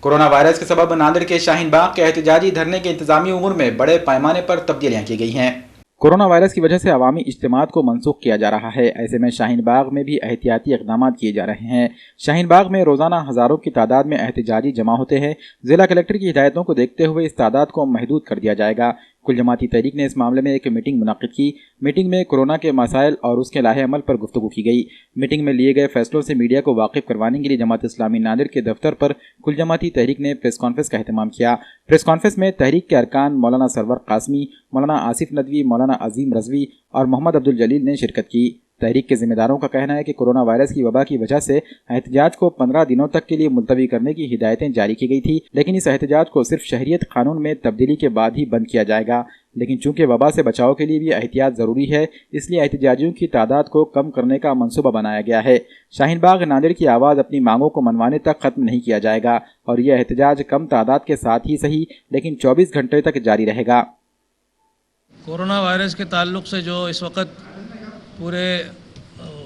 Corona virus के सबब नांदेड़ के शाहीन बाग के एहतजाजी धरने के इंतजामी उमूर में बड़े पैमाने पर तब्दीलियां की गई हैं। कोरोना वायरस की वजह से अवामी इज्तिमात को मनसूख किया जा रहा है। ऐसे में शाहीन बाग में भी एहतियाती इक़दाम किए जा रहे हैं। शाहीन बाग में रोज़ाना हज़ारों की तादाद में एहतजाजी जमा होते हैं। ज़िला कलेक्टर की हिदायतों को देखते हुए इस तादाद को महदूद कर दिया जाएगा। कुल जमाती तहरीक ने इस मामले में एक मीटिंग मुनक़्क़िद की। मीटिंग में कोरोना के मसाइल और उसके लाहे अमल पर गुफ्तगू की गई। मीटिंग में लिए गए फैसलों से मीडिया को वाकिफ़ करवाने के लिए जमात इस्लामी नांदेड़ के दफ्तर पर कुल जमाती तहरीक ने प्रेस कॉन्फ्रेंस का एहतमाम किया। प्रेस कॉन्फ्रेंस में तहरीक के अरकान मौलाना सरवर कासमी, मौलाना आसिफ नदवी, मौलाना अजीम रजवी और मोहम्मद अब्दुल जलील ने शिरकत की। तहरीक के जिम्मेदारों का कहना है कि कोरोना वायरस की वबा की वजह से एहतजाज को 15 दिनों तक के लिए मुलतवी करने की हिदायतें जारी की गई थी, लेकिन इस एहतजाज को सिर्फ शहरियत कानून में तब्दीली के बाद ही बंद किया जाएगा। लेकिन चूंकि वबा से बचाव के लिए भी एहतियात ज़रूरी है, इसलिए एहतजाजियों की तादाद को कम करने का मंसूबा बनाया गया है। शाहीन बाग नांदेड़ की आवाज़ अपनी मांगों को मनवाने तक ख़त्म नहीं किया जाएगा और यह एहतजाज कम तादाद के साथ ही सही, लेकिन 24 घंटे तक जारी रहेगा। कोरोना वायरस के ताल्लुक़ से जो इस वक्त पूरे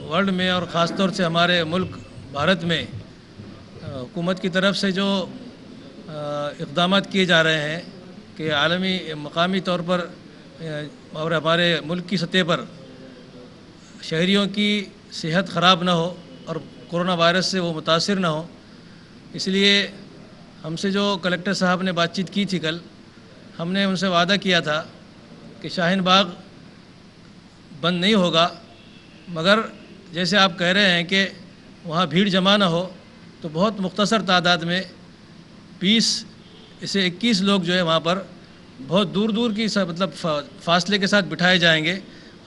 वर्ल्ड में और ख़ास तौर से हमारे मुल्क भारत में हुकूमत की तरफ से जो इक़दाम किए जा रहे हैं कि आलमी मकामी तौर पर और हमारे मुल्क की सतह पर शहरियों की सेहत ख़राब ना हो और कोरोना वायरस से वो मुतासिर ना हो, इसलिए हमसे जो कलेक्टर साहब ने बातचीत की थी कल, हमने उनसे वादा किया था कि शाहीन बाग बंद नहीं होगा, मगर जैसे आप कह रहे हैं कि वहाँ भीड़ जमा ना हो, तो बहुत मुख्तसर तादाद में 20 से 21 लोग जो है वहाँ पर बहुत दूर दूर की मतलब फासले के साथ बिठाए जाएंगे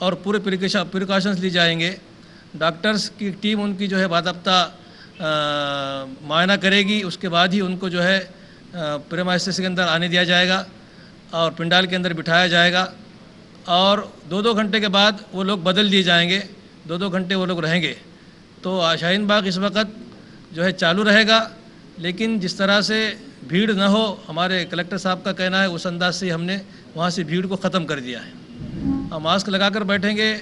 और पूरे प्रिकॉशंस ली जाएंगे। डॉक्टर्स की टीम उनकी जो है बाकायदा मुआयना करेगी, उसके बाद ही उनको जो है प्रेमाइसेस के अंदर आने दिया जाएगा और पंडाल के अंदर बिठाया जाएगा और 2-2 घंटे के बाद वो लोग बदल दिए जाएंगे, 2-2 घंटे वो लोग रहेंगे। तो शाहीन बाग इस वक्त जो है चालू रहेगा, लेकिन जिस तरह से भीड़ न हो, हमारे कलेक्टर साहब का कहना है, उस अंदाज से हमने वहाँ से भीड़ को ख़त्म कर दिया है। हम मास्क लगाकर बैठेंगे,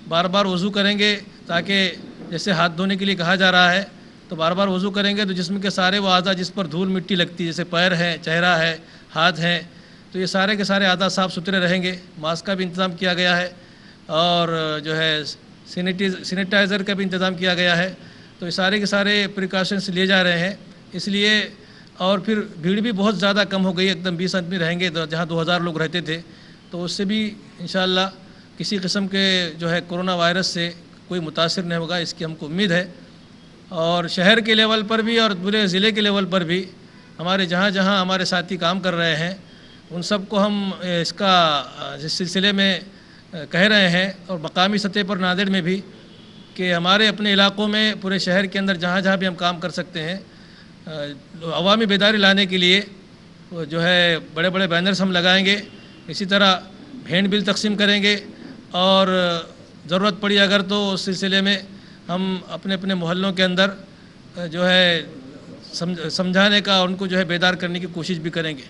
बार बार वज़ू करेंगे, ताकि जैसे हाथ धोने के लिए कहा जा रहा है तो बार बार वज़ू करेंगे तो जिस्म के सारे वो आज़ा जिस पर धूल मिट्टी लगती है, जैसे पैर है, चेहरा है, हाथ हैं, तो ये सारे के सारे आज़ा साफ़ सुथरे रहेंगे। मास्क का भी इंतज़ाम किया गया है और जो है सैनिटाइज़र का भी इंतज़ाम किया गया है। तो ये सारे के सारे प्रिकॉशंस लिए जा रहे हैं, इसलिए और फिर भीड़ भी बहुत ज़्यादा कम हो गई, एकदम 20 आदमी रहेंगे तो जहाँ 2000 लोग रहते थे, तो उससे भी इंशाअल्लाह किसी किस्म के जो है कोरोना वायरस से कोई मुतासिर नहीं होगा, इसकी हमको उम्मीद है। और शहर के लेवल पर भी और पूरे ज़िले के लेवल पर भी हमारे जहाँ जहाँ हमारे साथी काम कर रहे हैं, उन सब को हम इसका इस सिलसिले में कह रहे हैं और मकामी सतह पर नांदेड़ में भी कि हमारे अपने इलाक़ों में पूरे शहर के अंदर जहाँ जहाँ भी हम काम कर सकते हैं, अवामी बेदारी लाने के लिए जो है बड़े बड़े बैनर्स हम लगाएंगे। इसी तरह भेंट बिल तकसीम करेंगे और ज़रूरत पड़ी अगर तो उस सिलसिले में हम अपने अपने मोहल्लों के अंदर जो है समझाने का, उनको जो है बेदार करने की कोशिश भी करेंगे।